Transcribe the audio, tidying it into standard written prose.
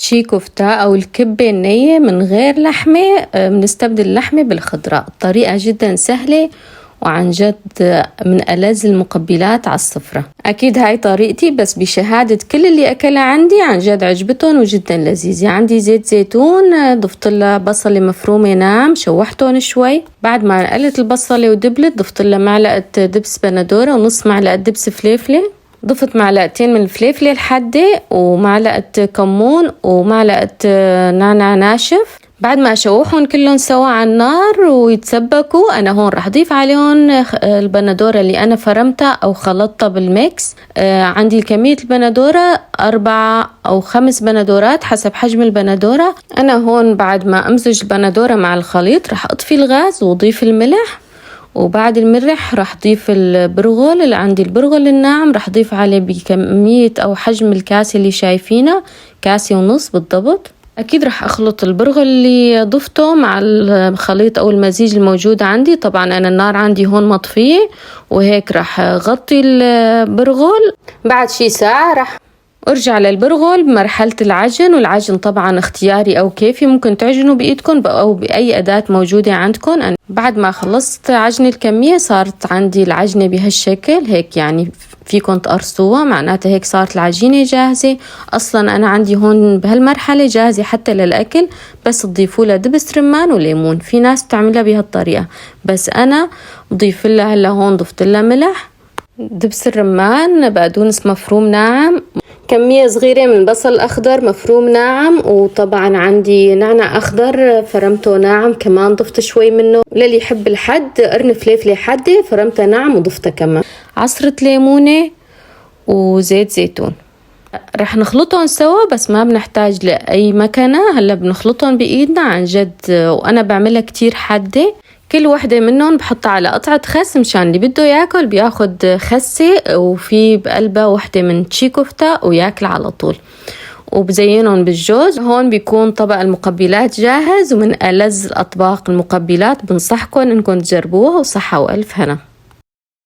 تشي كفتة أو الكبة النية من غير لحمة، بنستبدل اللحمة بالخضراء. الطريقة جدا سهلة وعن جد من ألذ المقبلات على السفرة. أكيد هاي طريقتي بس بشهادة كل اللي أكلها عندي عن جد عجبتهم وجدا لذيذة. عندي زيت زيتون، ضفت لها بصلة مفرومة ناعم، شوحتهم شوي. بعد ما قلت البصلة ودبلت ضفت لها معلقة دبس بندورة ونص معلقة دبس فليفلة. ضفت معلقتين من الفليفلة الحادة ومعلقة كمون ومعلقة نعناع ناشف. بعد ما أشوحهم كلهم سوا على النار ويتسبكوا، أنا هون رح أضيف عليهم البندورة اللي أنا فرمتها أو خلطتها بالميكس. عندي كمية البندورة 4 أو 5 بندورات حسب حجم البندورة. أنا هون بعد ما أمزج البندورة مع الخليط رح أطفي الغاز وأضيف الملح، وبعد الملح رح أضيف البرغل اللي عندي، البرغل الناعم رح أضيف عليه بكمية أو حجم الكاسة اللي شايفينها، 1.5 كاسة بالضبط. أكيد رح أخلط البرغل اللي ضفته مع الخليط أو المزيج الموجود عندي. طبعا أنا النار عندي هون مطفية وهيك رح أغطي البرغل. بعد شي ساعة رح أرجع للبرغل بمرحلة العجن، والعجن طبعا اختياري أو كيفي، ممكن تعجنوا بإيدكم أو بأي أداة موجودة عندكم. أنا بعد ما خلصت عجن الكمية صارت عندي العجنة بهالشكل هيك، يعني فيكم تقرصوها، معناتها هيك صارت العجينة جاهزة. أصلا أنا عندي هون بهالمرحلة جاهزة حتى للأكل، بس تضيفوا لها دبس رمان وليمون. في ناس بتعملها بهالطريقة بس أنا بضيف لها هلا هون ضفت لها ملح، دبس الرمان، بقدونس مفروم ناعم، كمية صغيرة من بصل أخضر مفروم ناعم، وطبعا عندي نعناع أخضر فرمته ناعم كمان ضفت شوي منه. للي يحب الحد قرن فليفلة حدة فرمتها ناعم وضفتها كمان، عصرة ليمونة وزيت زيتون. رح نخلطهم سوا بس ما بنحتاج لأي مكنة، هلا بنخلطهم بإيدنا عن جد. وأنا بعملها كتير حادة، كل وحدة منهم بحطها على قطعة خس مشان اللي بده ياكل بياخد خسة وفي بقلبها وحدة من تشي كفتة وياكل على طول. وبزينهم بالجوز. هون بيكون طبق المقبلات جاهز ومن ألذ الأطباق المقبلات. بنصحكم انكم تجربوها وصحة وألف هنا.